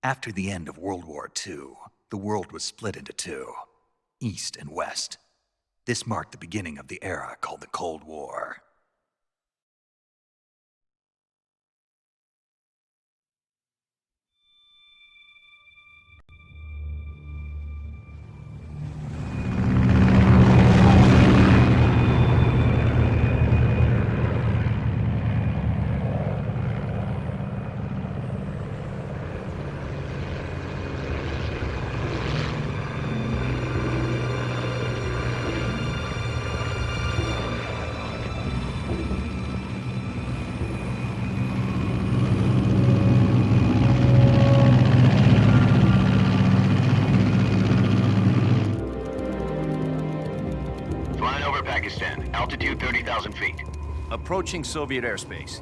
After the end of World War II, the world was split into two, East and West. This marked the beginning of the era called the Cold War. Altitude 30,000 feet. Approaching Soviet airspace.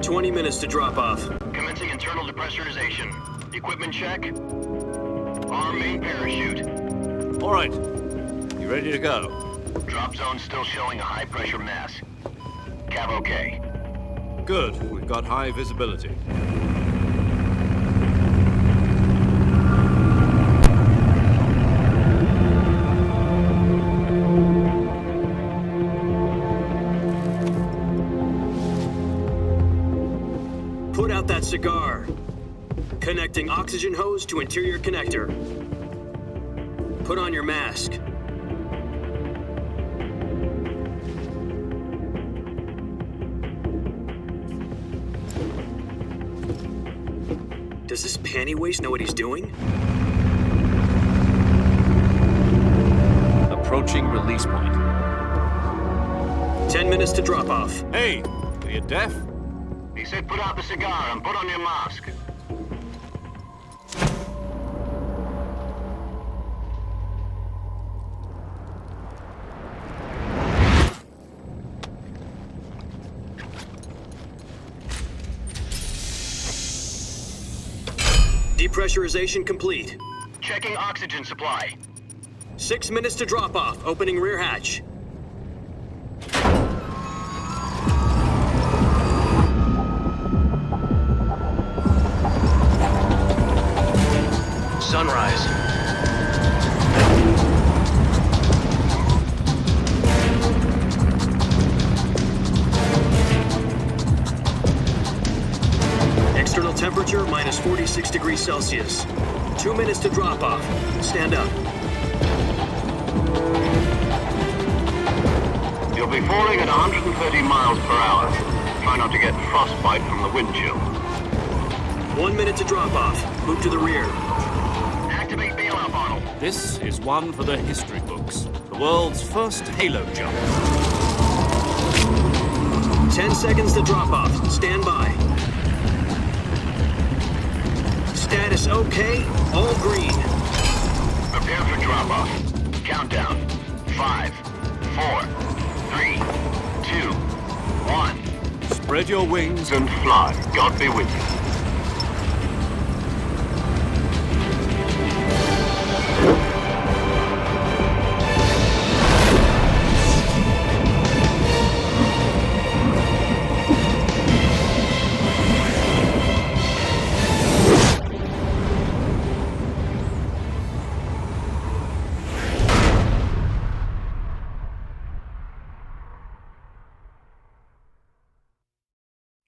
20 minutes to drop off. Commencing internal depressurization. Equipment check. Arm main parachute. All right. You ready to go? Drop zone still showing a high pressure mass. Cav okay. Good. We've got high visibility. Put out that cigar. Connecting oxygen hose to interior connector. Put on your mask. Does this panty waste know what he's doing? Approaching release point. 10 minutes to drop off. Hey, are you deaf? He said put out the cigar and put on your mask. Depressurization complete. Checking oxygen supply. 6 minutes to drop off. Opening rear hatch. Sunrise. External temperature minus 46 degrees Celsius. 2 minutes to drop off. Stand up. You'll be falling at 130 miles per hour. Try not to get frostbite from the wind chill. 1 minute to drop off. Move to the rear. Activate bailout bottle. This is one for the history books. The world's first halo jump. 10 seconds to drop off. Stand by. Status okay. All green. Prepare for drop-off. Countdown. 5, 4, 3, 2, 1. Spread your wings And fly. God be with you.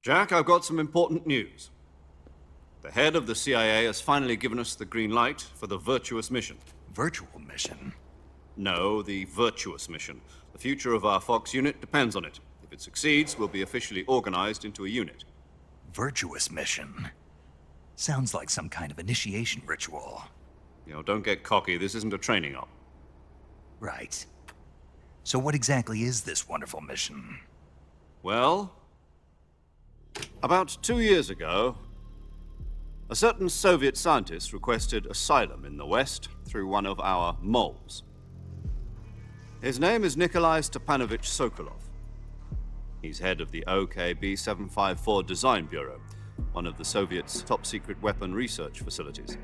Jack, I've got some important news. The head of the CIA has finally given us the green light for the virtuous mission. Virtual mission? No, the virtuous mission. The future of our Fox unit depends on it. If it succeeds, we'll be officially organized into a unit. Virtuous mission? Sounds like some kind of initiation ritual. You know, don't get cocky. This isn't a training op. Right. So what exactly is this wonderful mission? Well, about 2 years ago, a certain Soviet scientist requested asylum in the West through one of our moles. His name is Nikolai Stepanovich Sokolov. He's head of the OKB-754 Design Bureau, one of the Soviets' top-secret weapon research facilities,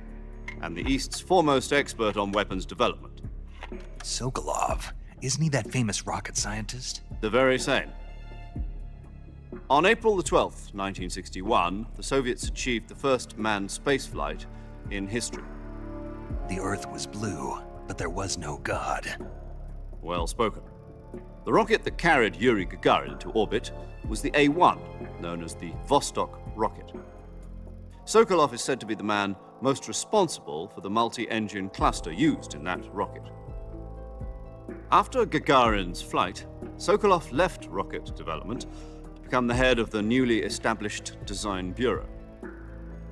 and the East's foremost expert on weapons development. Sokolov? Isn't he that famous rocket scientist? The very same. On April the 12th, 1961, the Soviets achieved the first manned spaceflight in history. The Earth was blue, but there was no God. Well spoken. The rocket that carried Yuri Gagarin to orbit was the A-1, known as the Vostok rocket. Sokolov is said to be the man most responsible for the multi-engine cluster used in that rocket. After Gagarin's flight, Sokolov left rocket development to become the head of the newly established Design Bureau.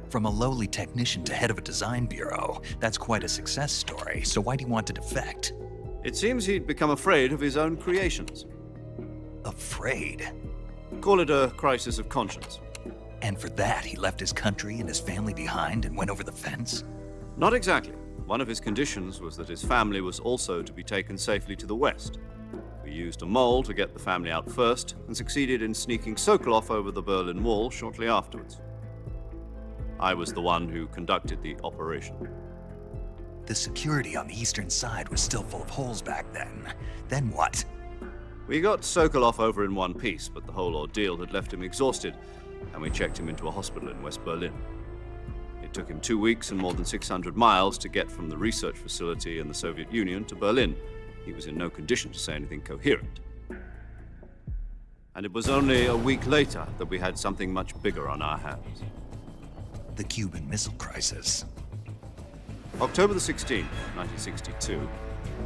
From a lowly technician to head of a design bureau, that's quite a success story, so why'd he want to defect? It seems he'd become afraid of his own creations. Afraid? Call it a crisis of conscience. And for that, he left his country and his family behind and went over the fence? Not exactly. One of his conditions was that his family was also to be taken safely to the West. We used a mole to get the family out first and succeeded in sneaking Sokolov over the Berlin Wall shortly afterwards. I was the one who conducted the operation. The security on the eastern side was still full of holes back then. Then what? We got Sokolov over in one piece, but the whole ordeal had left him exhausted, and we checked him into a hospital in West Berlin. It took him 2 weeks and more than 600 miles to get from the research facility in the Soviet Union to Berlin. He was in no condition to say anything coherent. And it was only a week later that we had something much bigger on our hands. The Cuban Missile Crisis. October the 16th, 1962,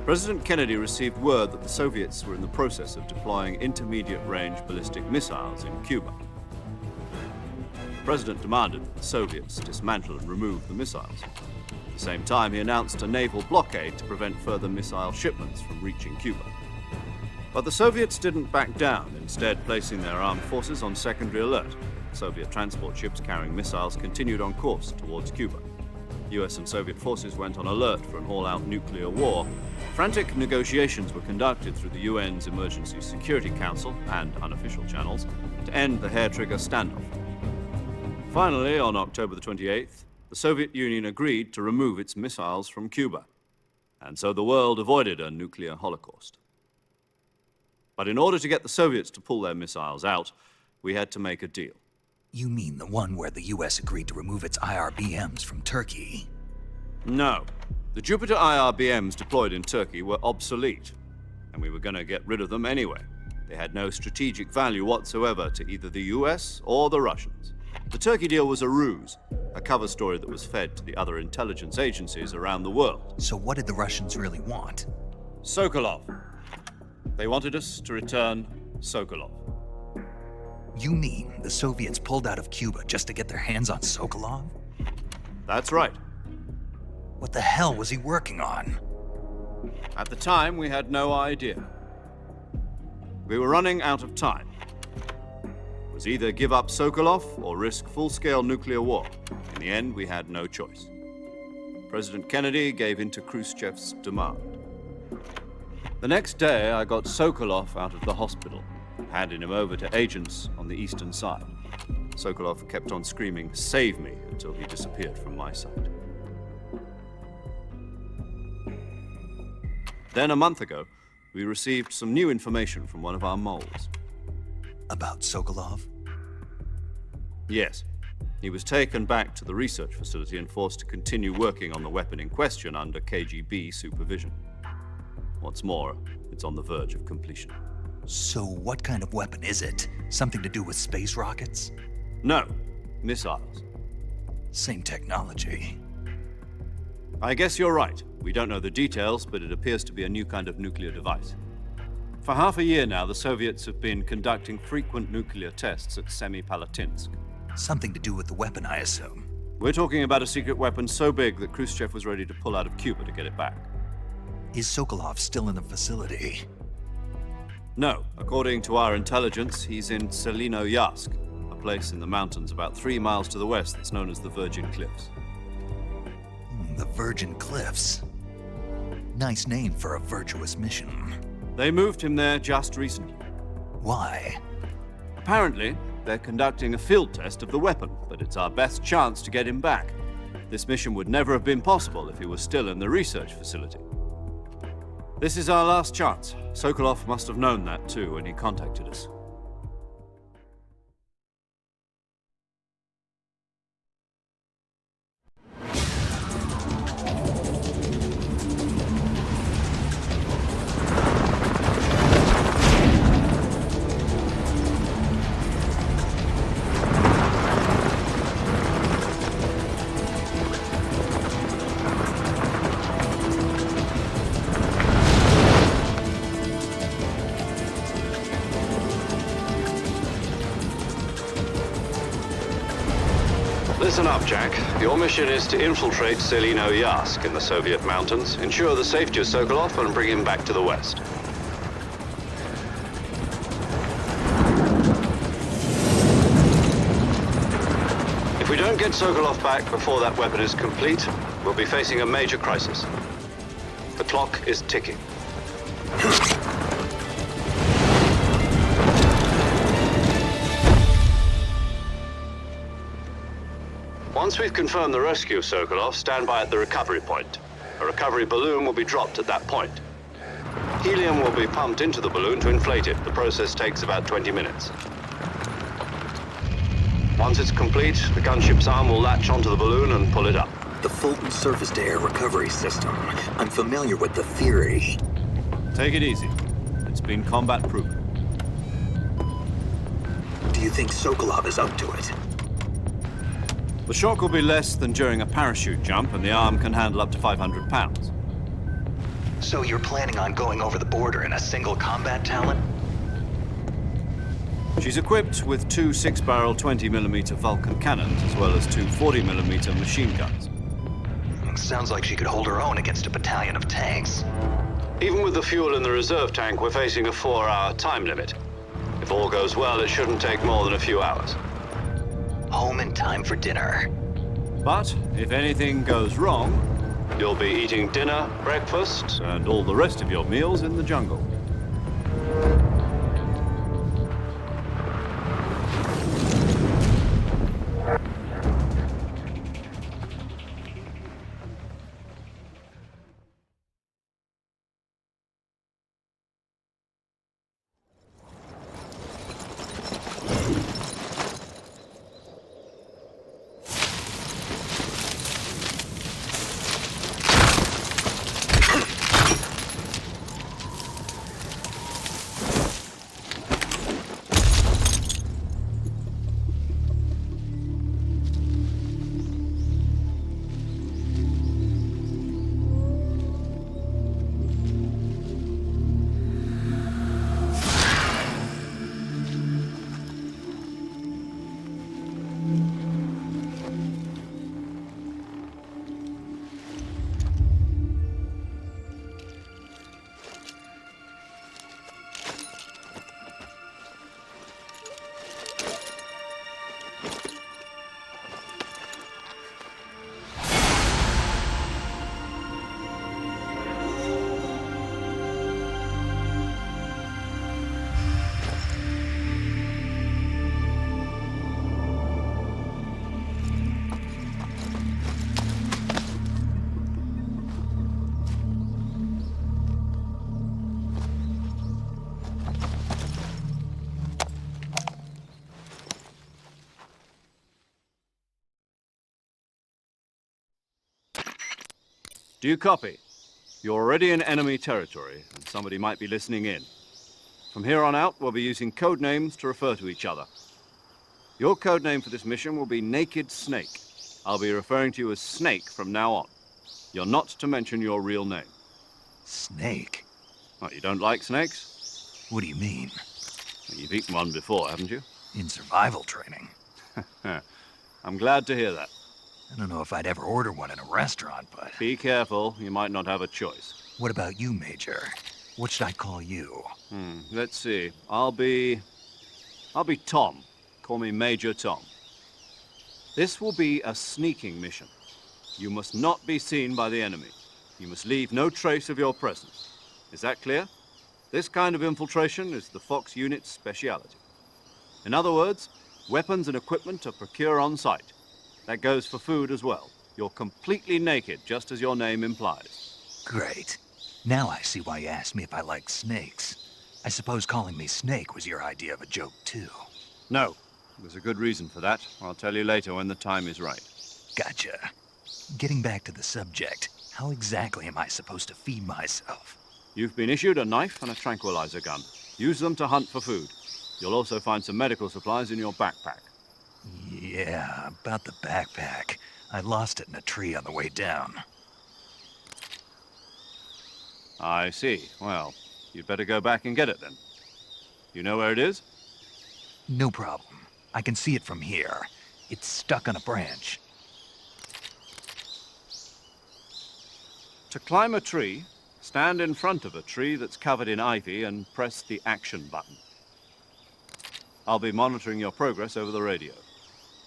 President Kennedy received word that the Soviets were in the process of deploying intermediate-range ballistic missiles in Cuba. The President demanded that the Soviets dismantle and remove the missiles. At the same time, he announced a naval blockade to prevent further missile shipments from reaching Cuba. But the Soviets didn't back down, instead placing their armed forces on secondary alert. Soviet transport ships carrying missiles continued on course towards Cuba. US and Soviet forces went on alert for an all-out nuclear war. Frantic negotiations were conducted through the UN's Emergency Security Council and unofficial channels to end the hair-trigger standoff. Finally, on October the 28th, the Soviet Union agreed to remove its missiles from Cuba, and so the world avoided a nuclear holocaust. But in order to get the Soviets to pull their missiles out, we had to make a deal. You mean the one where the US agreed to remove its IRBMs from Turkey? No. The Jupiter IRBMs deployed in Turkey were obsolete, and we were going to get rid of them anyway. They had no strategic value whatsoever to either the US or the Russians. The Turkey deal was a ruse, a cover story that was fed to the other intelligence agencies around the world. So what did the Russians really want? Sokolov. They wanted us to return Sokolov. You mean the Soviets pulled out of Cuba just to get their hands on Sokolov? That's right. What the hell was he working on? At the time, we had no idea. We were running out of time. It was either give up Sokolov or risk full-scale nuclear war. In the end, we had no choice. President Kennedy gave in to Khrushchev's demand. The next day, I got Sokolov out of the hospital, handing him over to agents on the eastern side. Sokolov kept on screaming, "Save me," until he disappeared from my sight. Then a month ago, we received some new information from one of our moles. About Sokolov? Yes. He was taken back to the research facility and forced to continue working on the weapon in question under KGB supervision. What's more, it's on the verge of completion. So what kind of weapon is it? Something to do with space rockets? No, missiles. Same technology. I guess you're right. We don't know the details, but it appears to be a new kind of nuclear device. For half a year now, the Soviets have been conducting frequent nuclear tests at Semipalatinsk. Something to do with the weapon, I assume. We're talking about a secret weapon so big that Khrushchev was ready to pull out of Cuba to get it back. Is Sokolov still in the facility? No. According to our intelligence, he's in Selino-Yask, a place in the mountains about 3 miles to the west that's known as the Virgin Cliffs. The Virgin Cliffs. Nice name for a virtuous mission. They moved him there just recently. Why? Apparently, they're conducting a field test of the weapon, but it's our best chance to get him back. This mission would never have been possible if he was still in the research facility. This is our last chance. Sokolov must have known that too when he contacted us. Listen up, Jack. Your mission is to infiltrate Selino-Yask in the Soviet mountains, ensure the safety of Sokolov, and bring him back to the West. If we don't get Sokolov back before that weapon is complete, we'll be facing a major crisis. The clock is ticking. Once we've confirmed the rescue of Sokolov, stand by at the recovery point. A recovery balloon will be dropped at that point. Helium will be pumped into the balloon to inflate it. The process takes about 20 minutes. Once it's complete, the gunship's arm will latch onto the balloon and pull it up. The Fulton surface-to-air recovery system. I'm familiar with the theory. Take it easy. It's been combat-proven. Do you think Sokolov is up to it? The shock will be less than during a parachute jump, and the arm can handle up to 500 pounds. So you're planning on going over the border in a single combat Talon? She's equipped with 2 6-barrel 20mm Vulcan cannons, as well as 2 40mm machine guns. Sounds like she could hold her own against a battalion of tanks. Even with the fuel in the reserve tank, we're facing a 4-hour time limit. If all goes well, it shouldn't take more than a few hours. Home in time for dinner. But if anything goes wrong, You'll be eating dinner, breakfast, and all the rest of your meals in the jungle. Do you copy? You're already in enemy territory, and somebody might be listening in. From here on out, we'll be using code names to refer to each other. Your code name for this mission will be Naked Snake. I'll be referring to you as Snake from now on. You're not to mention your real name. Snake? What, you don't like snakes? What do you mean? Well, you've eaten one before, haven't you? In survival training. I'm glad to hear that. I don't know if I'd ever order one in a restaurant, but... Be careful, you might not have a choice. What about you, Major? What should I call you? Let's see. I'll be Tom. Call me Major Tom. This will be a sneaking mission. You must not be seen by the enemy. You must leave no trace of your presence. Is that clear? This kind of infiltration is the Fox unit's speciality. In other words, weapons and equipment are procured on site. That goes for food as well. You're completely naked, just as your name implies. Great. Now I see why you asked me if I like snakes. I suppose calling me Snake was your idea of a joke, too. No, there's a good reason for that. I'll tell you later when the time is right. Gotcha. Getting back to the subject, how exactly am I supposed to feed myself? You've been issued a knife and a tranquilizer gun. Use them to hunt for food. You'll also find some medical supplies in your backpack. Yeah, about the backpack. I lost it in a tree on the way down. I see. Well, you'd better go back and get it then. You know where it is? No problem. I can see it from here. It's stuck on a branch. To climb a tree, stand in front of a tree that's covered in ivy and press the action button. I'll be monitoring your progress over the radio.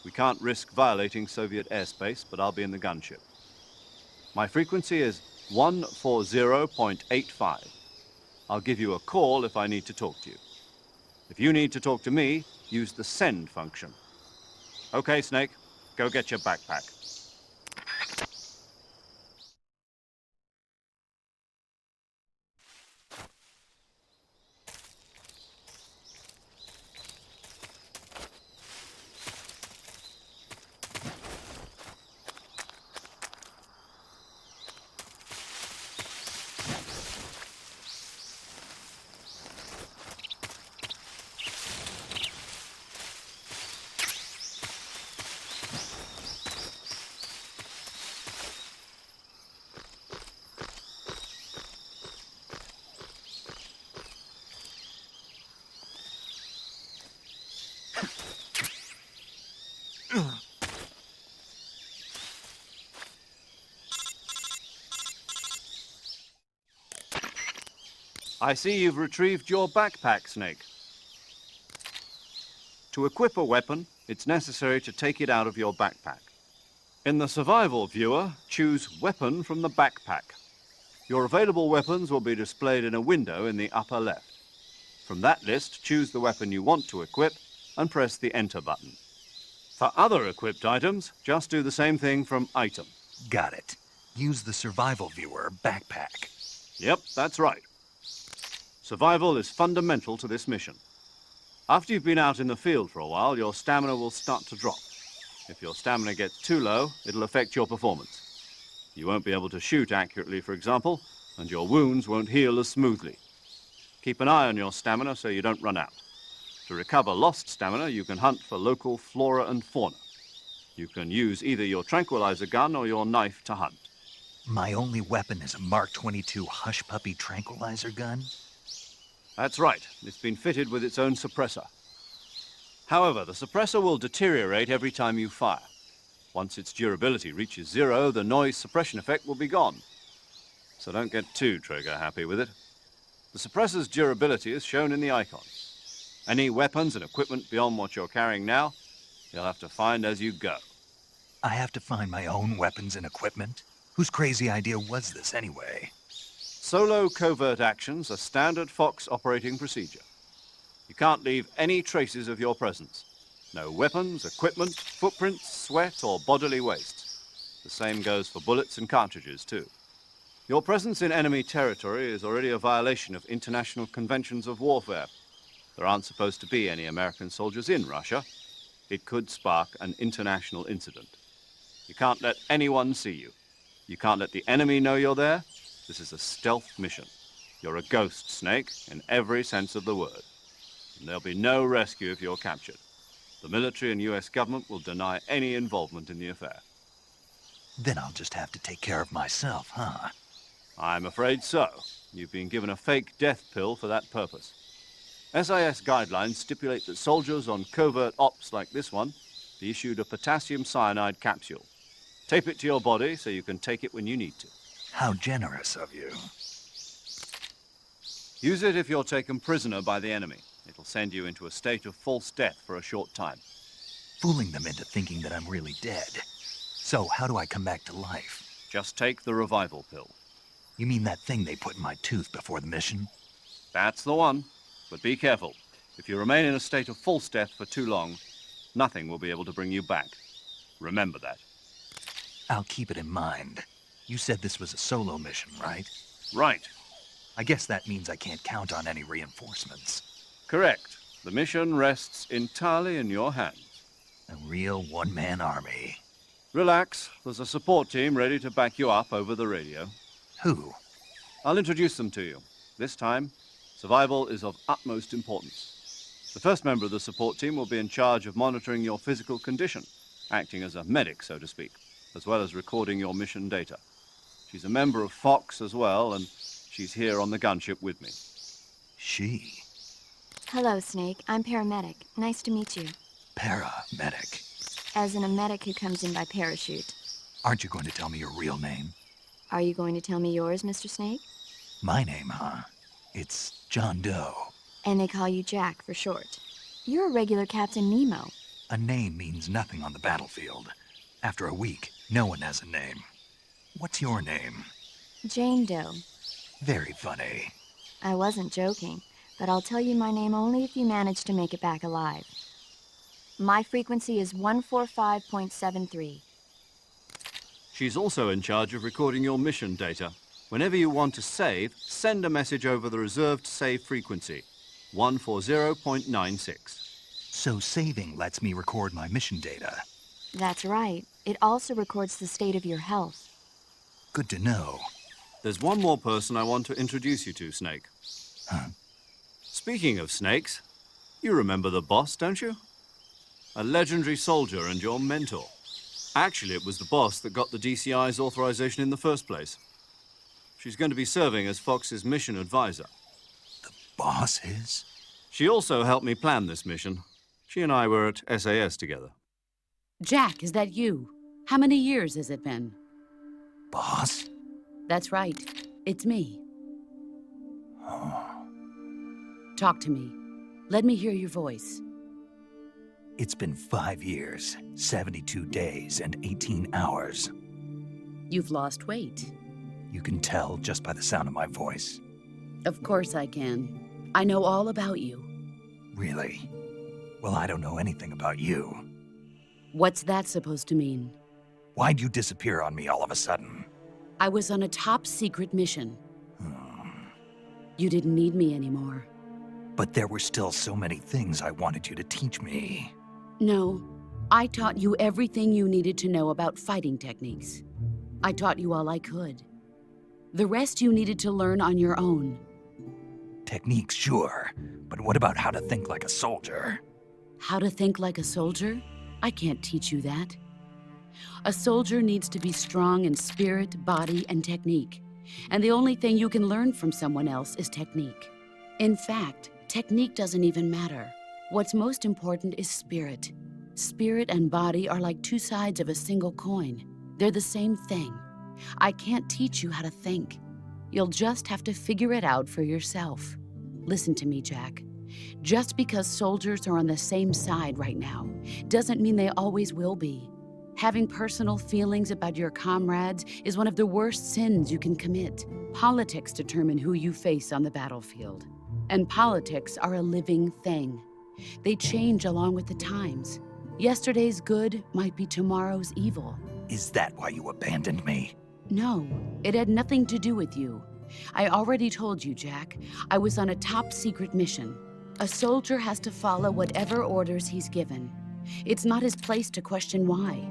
We can't risk violating Soviet airspace, but I'll be in the gunship. My frequency is 140.85. I'll give you a call if I need to talk to you. If you need to talk to me, use the send function. Okay, Snake, go get your backpack. I see you've retrieved your backpack, Snake. To equip a weapon, it's necessary to take it out of your backpack. In the survival viewer, choose Weapon from the backpack. Your available weapons will be displayed in a window in the upper left. From that list, choose the weapon you want to equip and press the Enter button. For other equipped items, just do the same thing from Item. Got it. Use the survival viewer backpack. Yep, that's right. Survival is fundamental to this mission. After you've been out in the field for a while, your stamina will start to drop. If your stamina gets too low, it'll affect your performance. You won't be able to shoot accurately, for example, and your wounds won't heal as smoothly. Keep an eye on your stamina so you don't run out. To recover lost stamina, you can hunt for local flora and fauna. You can use either your tranquilizer gun or your knife to hunt. My only weapon is a Mark 22 Hush Puppy tranquilizer gun? That's right. It's been fitted with its own suppressor. However, the suppressor will deteriorate every time you fire. Once its durability reaches 0, the noise suppression effect will be gone. So don't get too trigger-happy with it. The suppressor's durability is shown in the icon. Any weapons and equipment beyond what you're carrying now, you'll have to find as you go. I have to find my own weapons and equipment? Whose crazy idea was this anyway? Solo covert actions are standard Fox operating procedure. You can't leave any traces of your presence. No weapons, equipment, footprints, sweat, or bodily waste. The same goes for bullets and cartridges, too. Your presence in enemy territory is already a violation of international conventions of warfare. There aren't supposed to be any American soldiers in Russia. It could spark an international incident. You can't let anyone see you. You can't let the enemy know you're there. This is a stealth mission. You're a ghost, Snake, in every sense of the word. And there'll be no rescue if you're captured. The military and US government will deny any involvement in the affair. Then I'll just have to take care of myself, huh? I'm afraid so. You've been given a fake death pill for that purpose. SIS guidelines stipulate that soldiers on covert ops like this one be issued a potassium cyanide capsule. Tape it to your body so you can take it when you need to. How generous of you. Use it if you're taken prisoner by the enemy. It'll send you into a state of false death for a short time. Fooling them into thinking that I'm really dead. So, how do I come back to life? Just take the revival pill. You mean that thing they put in my tooth before the mission? That's the one. But be careful. If you remain in a state of false death for too long, nothing will be able to bring you back. Remember that. I'll keep it in mind. You said this was a solo mission, right? Right. I guess that means I can't count on any reinforcements. Correct. The mission rests entirely in your hands. A real one-man army. Relax. There's a support team ready to back you up over the radio. Who? I'll introduce them to you. This time, survival is of utmost importance. The first member of the support team will be in charge of monitoring your physical condition, acting as a medic, so to speak, as well as recording your mission data. She's a member of Fox as well, and she's here on the gunship with me. She? Hello, Snake. I'm paramedic. Nice to meet you. Paramedic. As in a medic who comes in by parachute. Aren't you going to tell me your real name? Are you going to tell me yours, Mr. Snake? My name, huh? It's John Doe. And they call you Jack for short. You're a regular Captain Nemo. A name means nothing on the battlefield. After a week, no one has a name. What's your name? Jane Doe. Very funny. I wasn't joking, but I'll tell you my name only if you manage to make it back alive. My frequency is 145.73. She's also in charge of recording your mission data. Whenever you want to save, send a message over the reserved save frequency, 140.96. So saving lets me record my mission data. That's right. It also records the state of your health. Good to know. There's one more person I want to introduce you to, Snake. Huh? Speaking of snakes, you remember the boss, don't you? A legendary soldier and your mentor. Actually, it was the boss that got the DCI's authorization in the first place. She's going to be serving as Fox's mission advisor. The boss is? She also helped me plan this mission. She and I were at SAS together. Jack, is that you? How many years has it been? Boss? That's right. It's me. Talk to me. Let me hear your voice. It's been 5 years, 72 days, and 18 hours. You've lost weight. You can tell just by the sound of my voice. Of course I can. I know all about you. Really? Well, I don't know anything about you. What's that supposed to mean? Why'd you disappear on me all of a sudden? I was on a top-secret mission. You didn't need me anymore. But there were still so many things I wanted you to teach me. No, I taught you everything you needed to know about fighting techniques. I taught you all I could. The rest you needed to learn on your own. Techniques, sure. But what about how to think like a soldier? How to think like a soldier? I can't teach you that. A soldier needs to be strong in spirit, body, and technique. And the only thing you can learn from someone else is technique. In fact, technique doesn't even matter. What's most important is spirit. Spirit and body are like two sides of a single coin. They're the same thing. I can't teach you how to think. You'll just have to figure it out for yourself. Listen to me, Jack. Just because soldiers are on the same side right now doesn't mean they always will be. Having personal feelings about your comrades is one of the worst sins you can commit. Politics determine who you face on the battlefield. And politics are a living thing. They change along with the times. Yesterday's good might be tomorrow's evil. Is that why you abandoned me? No, it had nothing to do with you. I already told you, Jack. I was on a top-secret mission. A soldier has to follow whatever orders he's given. It's not his place to question why.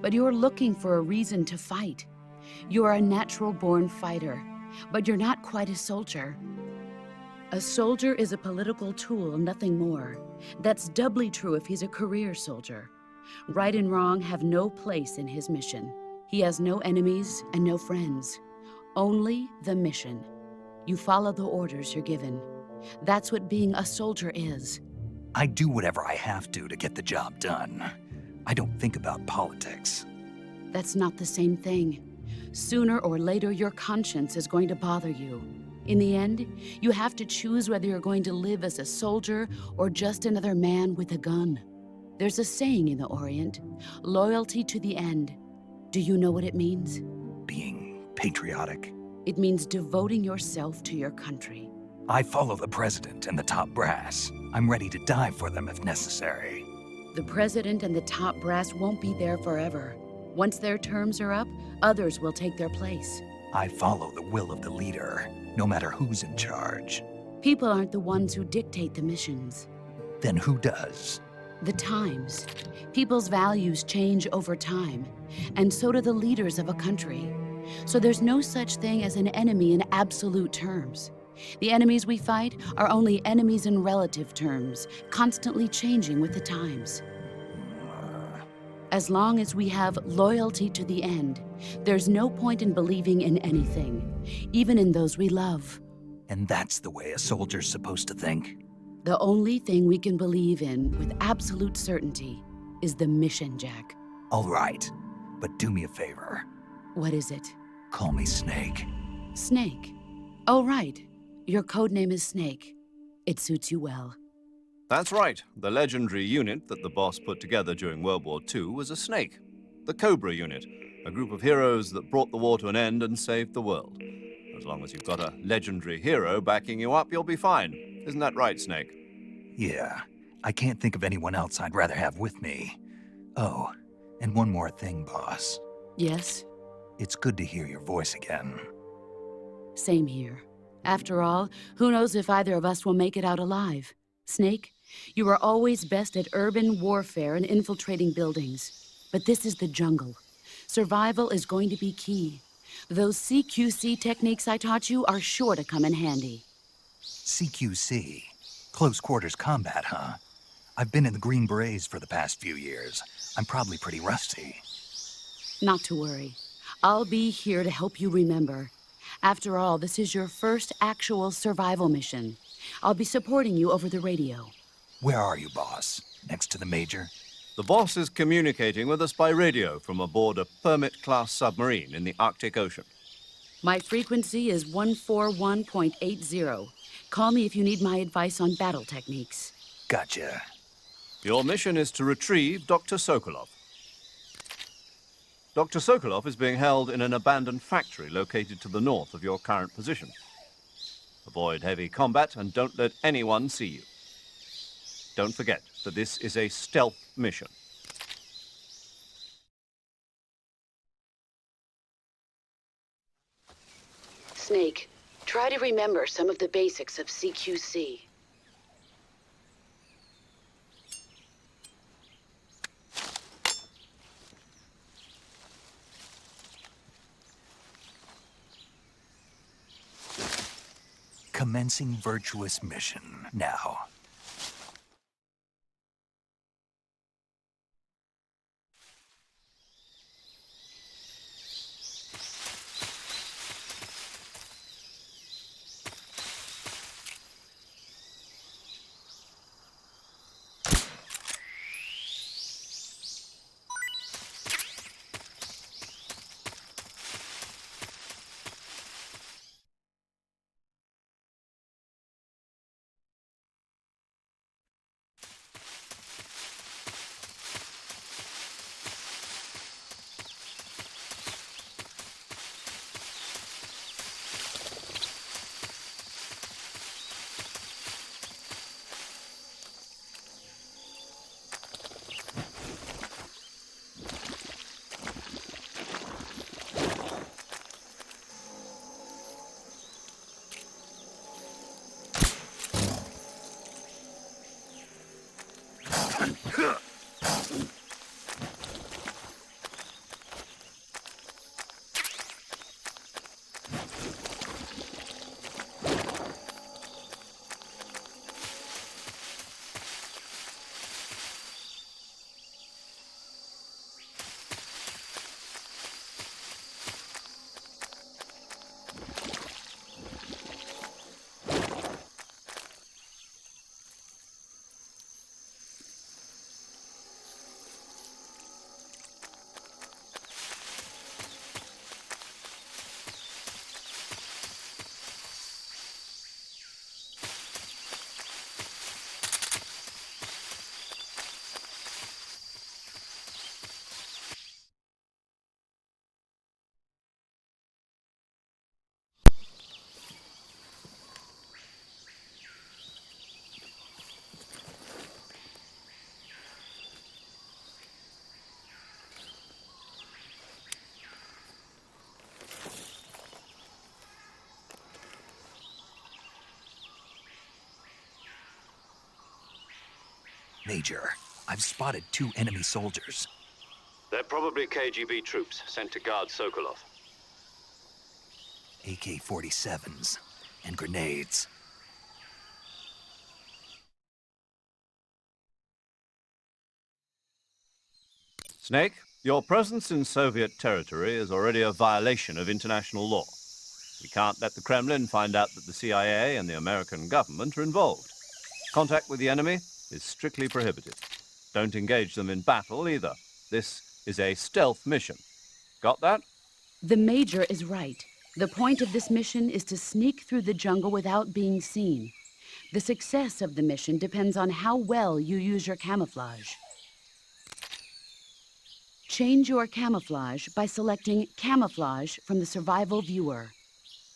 But you're looking for a reason to fight. You're a natural-born fighter, but you're not quite a soldier. A soldier is a political tool, nothing more. That's doubly true if he's a career soldier. Right and wrong have no place in his mission. He has no enemies and no friends. Only the mission. You follow the orders you're given. That's what being a soldier is. I do whatever I have to get the job done. I don't think about politics. That's not the same thing. Sooner or later, your conscience is going to bother you. In the end, you have to choose whether you're going to live as a soldier or just another man with a gun. There's a saying in the Orient, loyalty to the end. Do you know what it means? Being patriotic. It means devoting yourself to your country. I follow the president and the top brass. I'm ready to die for them if necessary. The president and the top brass won't be there forever. Once their terms are up, others will take their place. I follow the will of the leader, no matter who's in charge. People aren't the ones who dictate the missions. Then who does? The times. People's values change over time, and so do the leaders of a country. So there's no such thing as an enemy in absolute terms. The enemies we fight are only enemies in relative terms, constantly changing with the times. As long as we have loyalty to the end, there's no point in believing in anything, even in those we love. And that's the way a soldier's supposed to think? The only thing we can believe in with absolute certainty is the mission, Jack. All right, but do me a favor. What is it? Call me Snake. Snake. Oh, right. Your codename is Snake. It suits you well. That's right. The legendary unit that the boss put together during World War II was a snake. The Cobra unit, a group of heroes that brought the war to an end and saved the world. As long as you've got a legendary hero backing you up, you'll be fine. Isn't that right, Snake? Yeah, I can't think of anyone else I'd rather have with me. Oh, and one more thing, boss. Yes? It's good to hear your voice again. Same here. After all, who knows if either of us will make it out alive? Snake, you are always best at urban warfare and infiltrating buildings. But this is the jungle. Survival is going to be key. Those CQC techniques I taught you are sure to come in handy. CQC? Close quarters combat, huh? I've been in the Green Berets for the past few years. I'm probably pretty rusty. Not to worry. I'll be here to help you remember. After all, this is your first actual survival mission. I'll be supporting you over the radio. Where are you, boss? Next to the major? The boss is communicating with us by radio from aboard a Permit-class submarine in the Arctic Ocean. My frequency is 141.80. Call me if you need my advice on battle techniques. Gotcha. Your mission is to retrieve Dr. Sokolov. Dr. Sokolov is being held in an abandoned factory located to the north of your current position. Avoid heavy combat and don't let anyone see you. Don't forget that this is a stealth mission. Snake, try to remember some of the basics of CQC. Commencing virtuous mission now. Major, I've spotted 2 enemy soldiers. They're probably KGB troops sent to guard Sokolov. AK-47s and grenades. Snake, your presence in Soviet territory is already a violation of international law. We can't let the Kremlin find out that the CIA and the American government are involved. Contact with the enemy is strictly prohibited. Don't engage them in battle either. This is a stealth mission. Got that? The Major is right. The point of this mission is to sneak through the jungle without being seen. The success of the mission depends on how well you use your camouflage. Change your camouflage by selecting Camouflage from the Survival Viewer.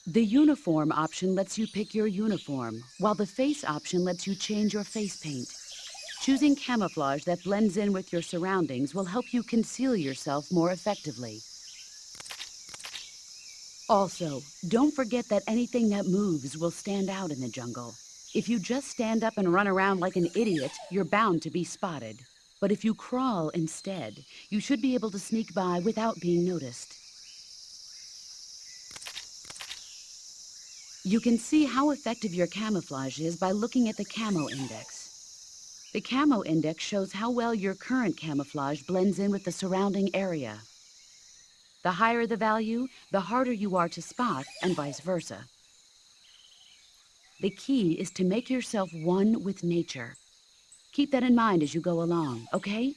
The Uniform option lets you pick your uniform, while the Face option lets you change your face paint. Choosing camouflage that blends in with your surroundings will help you conceal yourself more effectively. Also, don't forget that anything that moves will stand out in the jungle. If you just stand up and run around like an idiot, you're bound to be spotted. But if you crawl instead, you should be able to sneak by without being noticed. You can see how effective your camouflage is by looking at the Camo Index. The Camo Index shows how well your current camouflage blends in with the surrounding area. The higher the value, the harder you are to spot, and vice versa. The key is to make yourself one with nature. Keep that in mind as you go along, okay?